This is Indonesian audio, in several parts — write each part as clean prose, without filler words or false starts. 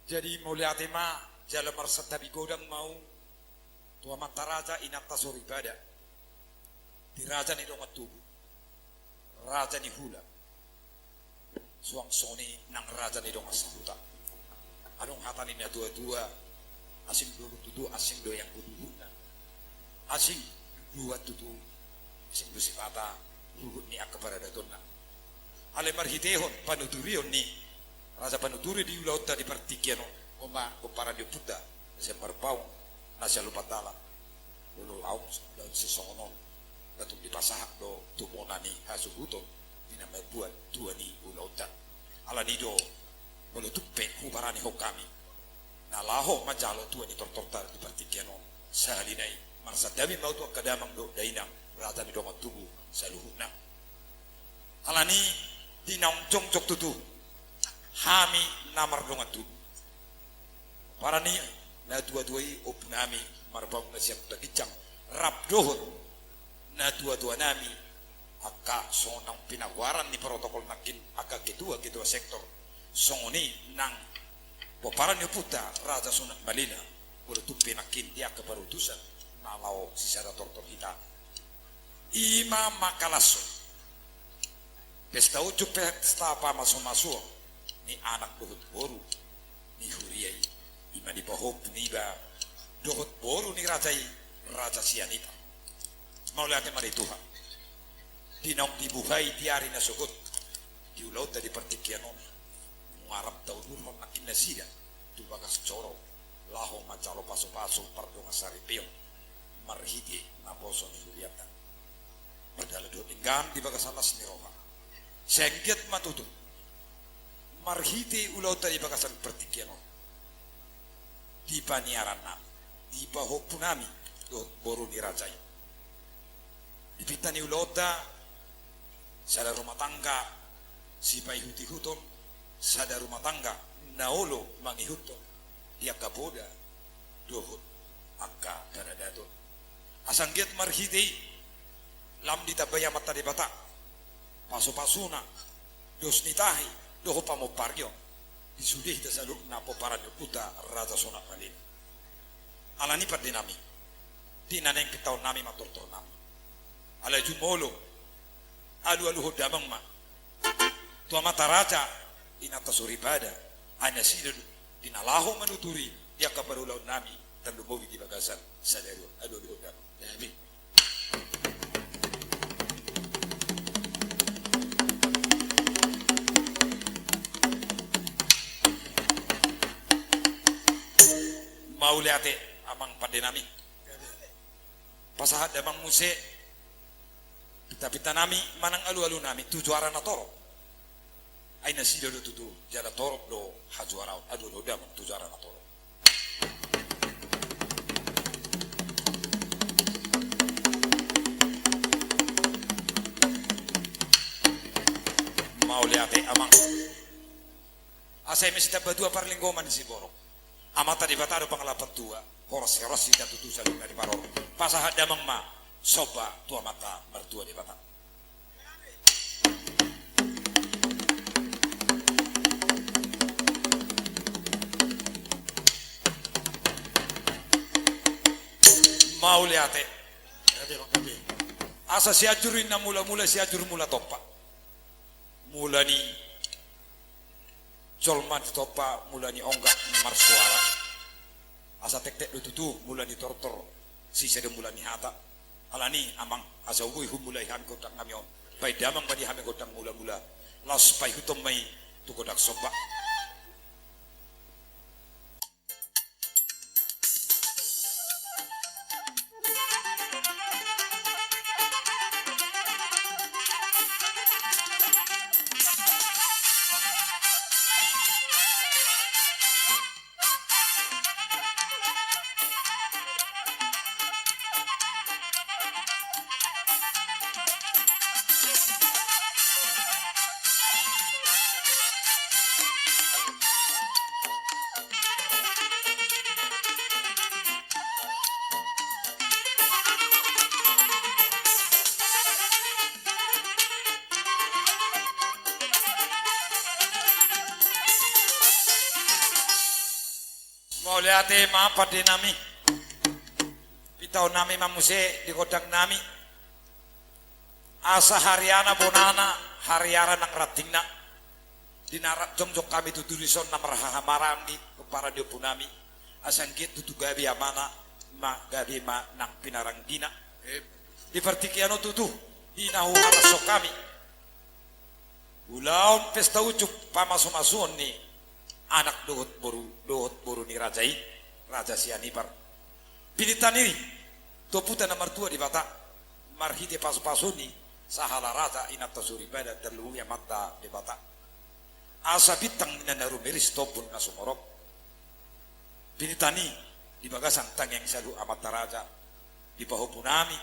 Jadi mulia tema jala marsat tabi godang mau tua mata raja inat tasori bada di raja ni dongat tubuh raja ni hula suang soni nang raja ni dongat sabuta anong hatan ini dua-dua asing dua tutu asing do yang kuduhuna asing dua tutu asing bersifata ruhut ni akbar datonna ale marhitehon panuturion ni raja panuturi di ulauta di partikiano oma para di puta sempar pau nasa lupatala ulu au laut sisonon datuk di pasahak do tumonani hasubuto dinamai buat dua ni ulauta ala ni do menutupe hubarani hokami na laho majalo tua ni tortorta di partikiano salinai marsa dami mau tu kadamang do dainang rata di dongot tubuh saluhuna ala ni dinang jongcok tutu hami namar dongat tu para ni na dua-duai opnami marbang na siap takicang rap dohor na dua-dua nami aka sonang pinawaran ni protokol nakin aka kedua sektor songoni nang poparan ni puta raja sunak balina udah tu pinakin dia kebarutusan nalau sisara tortor kita ima makalaso pesta ujuk pesta apa masuk ni anak dohot boru ni huriyai ima di pahop ni ba dohot boru ni raja sianita mau lihat mari Tuhan dinong dibuhay diari na sugot di ulaut dari partikianon ngarap daun urman nakin nasida tu bagas coro laho macalo paso-paso pardonga saripeo marhiti na poso ni huriyata berdala do tinggan di bagas alas ni roha sengket matutu marhiti ulau tadi bakasan pertikiano di paniaran nam di bahok punami do boru ni rajai di pitani ulau ta sada rumah tangga si pai huti huton sada rumah tangga naolo mangi huton dia kaboda dohut akka daradaton asanggiat marhiti lam ditabaya mata di bata paso-pasuna dos nitahi doho pamoparyo disudih tasaluk na poparan puta raja sonak malin alani pat dinami dinaneng kitaw nami matortor nami ala jumolo alu damang ma tua mata raja inata suribada hanya sido dinalaho manuturi dia kabarulaw nami tandumowi di bagasan sadero alu damang amin. Mau liate amang padenami pasahat amang muse pita nami manang alu nami tujuara na toro ay nasido do tutu jala toro do hajuara alu do damang tujuara na toro mau liate amang asay mesita badua parlinggoman si borok amata di bataro pangalapat tua horos tidak tutu salung dari paror pasahat damang ma soba tua mata mertua di bata mau liate asa siajurin na mula siajur mula topa mula ni colman topa mula ni onggak marsuara asa tek tutu mula ni tortor si sede mula ni hata alani amang asa ubui humulai ham kotak namion pai damang badi ham kotak mula las pai hutom mai tu kotak soba oleh ate apa de nami. Pitau nami mamuse di kodang nami. Asa hariana bonana hariara nang ratingna. Dinarak jomjok kami tutulison na marahamarang di para dio punami. Asanggit tutu gabi amana ma gabi ma nang pinarang dina. Di partikiano tutu hinahuhana sok kami. Ulaon pesta ucup pamaso-mason ni anak dohot boru ni rajai raja sianipar. Pilitaniri toputa na martua di bata marhite pasu-pasu ni sahala raja inata suribada terlu ya mata di bata. Asa bitang minanaru miris topun na sumorok. Pinitani di bagasang tangyang salu amata raja di pahupunami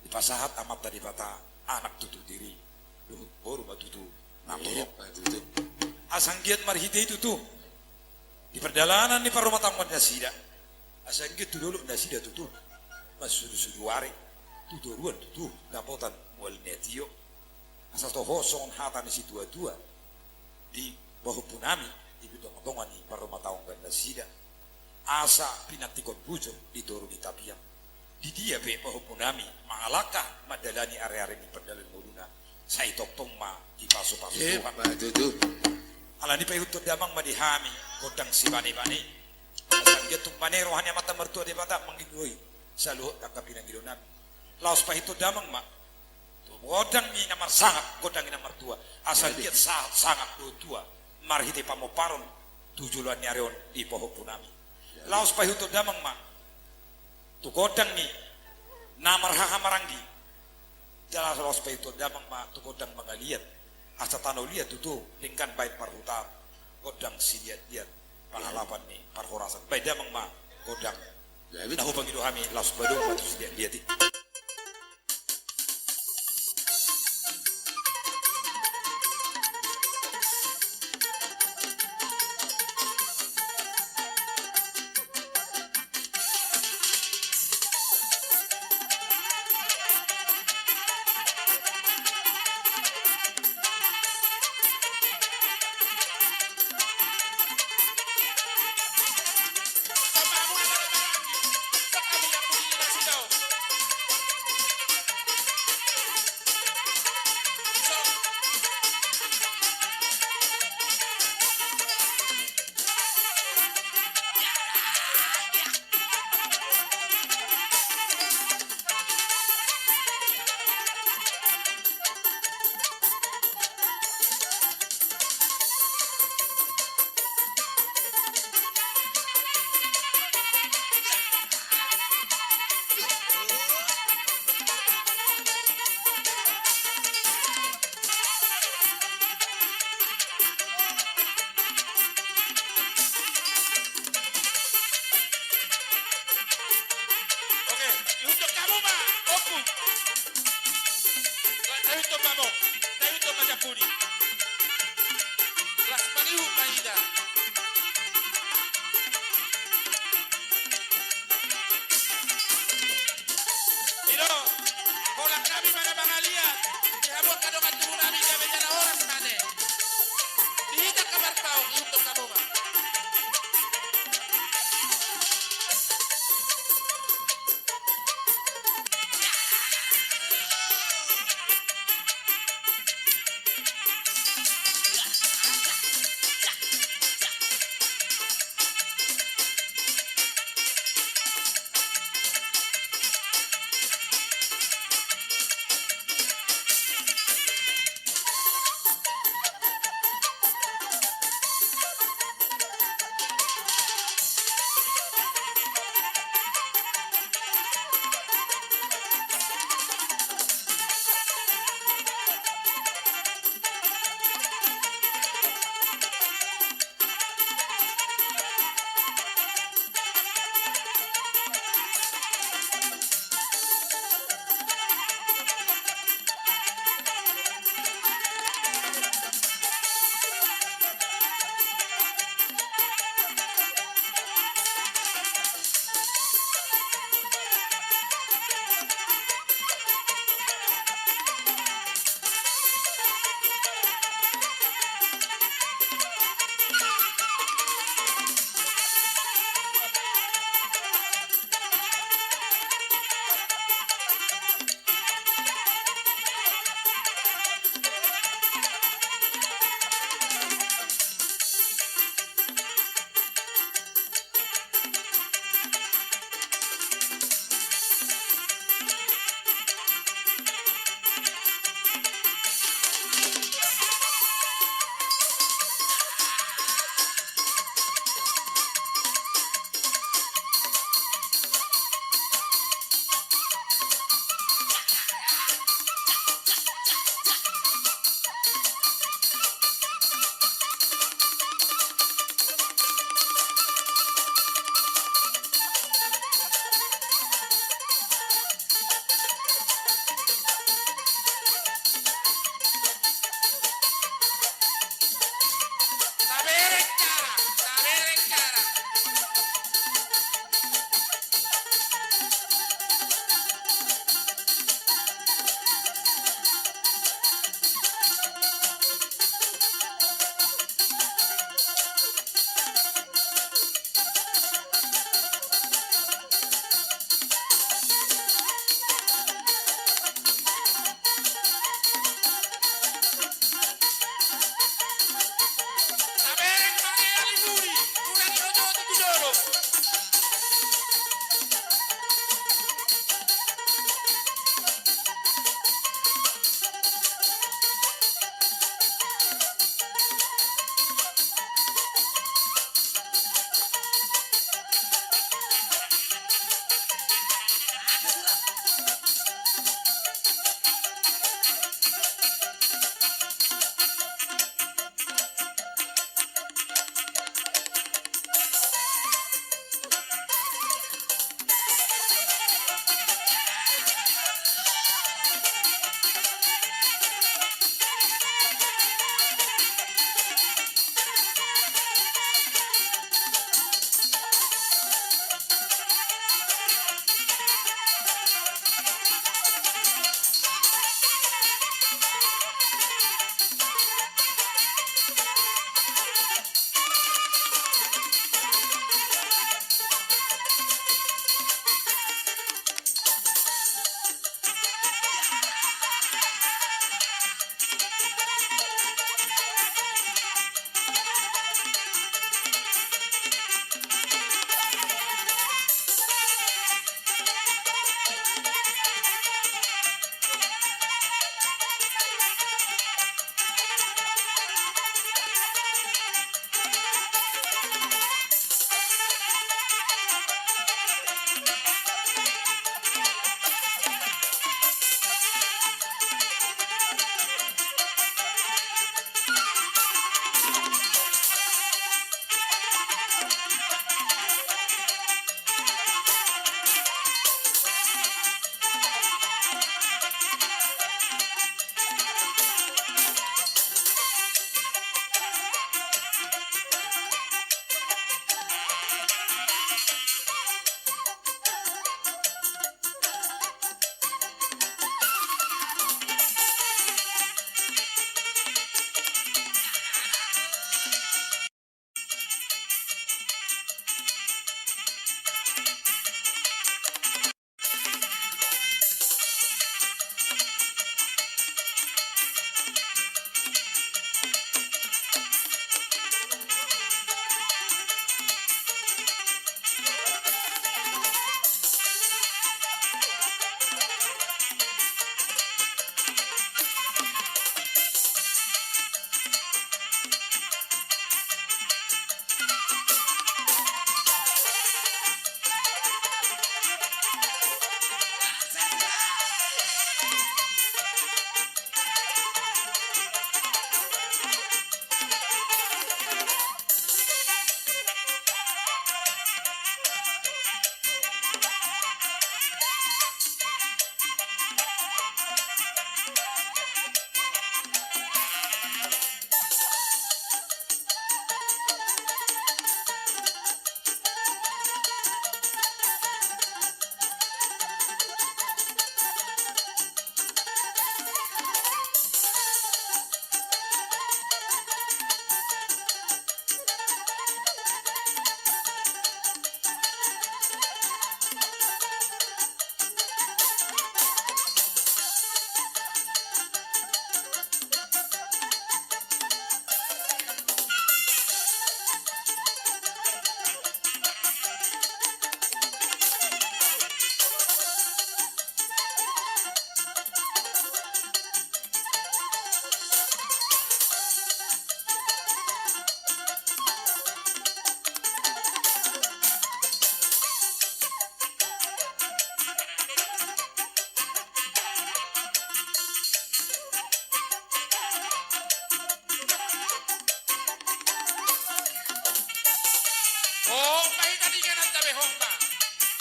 di pasahat amata di bata anak tutu diri boru batutu namurok asang giat marhite itu tuh di perjalanan di parumah tangga nasida asang giat tuh dulu nasida tuh mas sudu wari tuh ruan tuh dapotan mual netio asal toh hosong hatan di situ dua di bahu punami di bidang tongan di parumah tangga nasida asa pinatikon bujur di toru di tapiang di dia be bahu punami mangalakah madalani area-area di perjalanan muruna saya topong ma di pasu-pasu Tuhan. Alani payut damang madihami kodang si bani-bani. Asang getung manero hanya mata mertua di mata mengigoi saluhut kakapinang gidonan. Laos pahitu damang ma. Kodang ni namar sangat kodang ni namar tua. Asal dia sangat tua marhiti pamoparon tujuan nyarion di poho punami. Laos pahitu damang ma. Tu kodang ni namar hahamaranggi. Jalan salos itu damang ma tu kodang mangalian asa tanau liat tu lingkan baik parhutar kodang si liat pangalapan ni parhorasan baik damang ma kodang nahu pangido kami laos badu batu si liat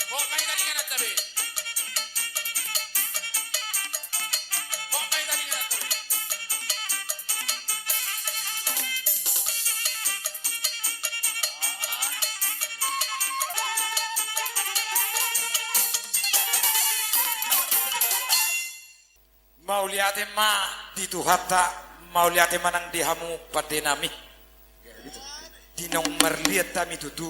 Kok kayo talingan at tabi? Kok kayo talingan at tabi? Mauliate ma dito hata, mauliate manang dihamu padenami. Dinong marliat tami tutu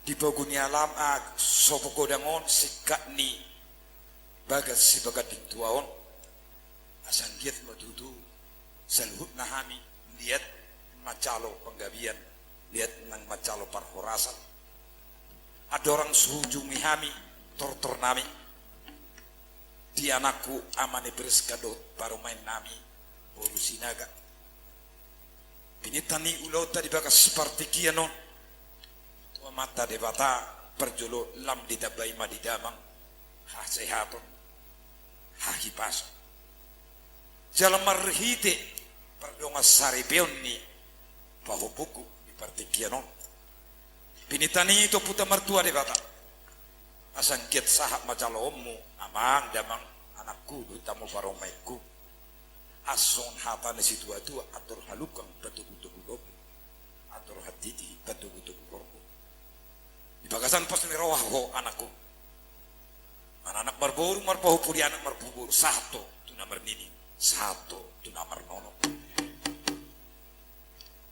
di poguni alam sopo kodangon sikat ni bagas si bagat ding tuaon asanggiat matutu salhut nahami lihat macalo penggabian lihat nang macalo parhorasan ada orang suhujung mihami tortor nami di anakku amane bereskadot baru main nami boru sinaga pinitani ulota di bagas seperti kianon tua mata debata perjolo lam ditabai madidamang ha sehaton ha hipaso jalan marhite perdonga saripeon ni pahupuku di parti kianon pinitani itu puta mertua debata asangkiat sahab macalo ommu amang damang anakku dutamu baromaiku ason hatane situa-tua atur halukang batu-batu gogo atur hatiti batu-batu gogo di bagasan pas ni rawah ho anakku anak marboru marpahu puri anak marpubur satu tu namar nini satu tu namar nono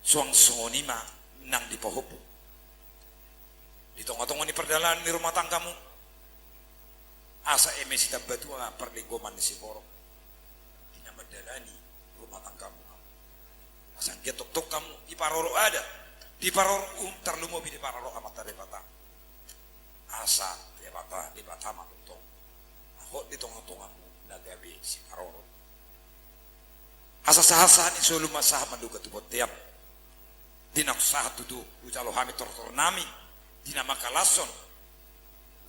suang songoni ma nang di pahupu di tonggo-tonggo ni perdalan di rumah tanggamu asa emesi tabatua perlegoman si borok tina madalani rumah tanggamu asang getok-tok kamu di paroro ada di paroro terlumo di paroro amata debata asa debata matutong ahok di tonggo-tongamu nagabi si paroro asa sahasahan iso lumasah manduga tubot tiap dinak sahat tutu ucalo hami tortor nami dina makalason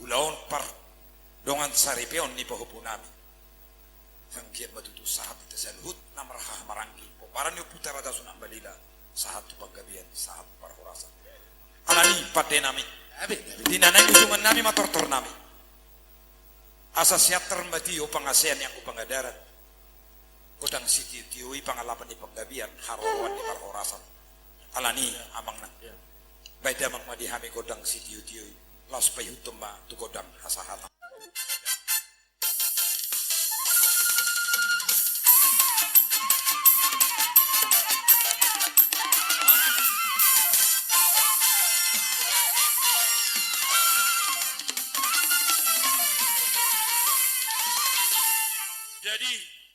ulaon par dongan saripeon ni pahupu nami sangkiat matutu sahat ita salhut namrahah maranggi poparan yu putara da sunang balila sahat tu paggabian sahat parhorasa alani pate nami dinanay usungan nami matortor nami asa siat termati o pangasean yang upangadaran kodang siti tiui pangalapan di paggabian harowan di parhorasa alani amang na baida mang madihami kodang siti tiui las payhutum ma tu kodang hasahata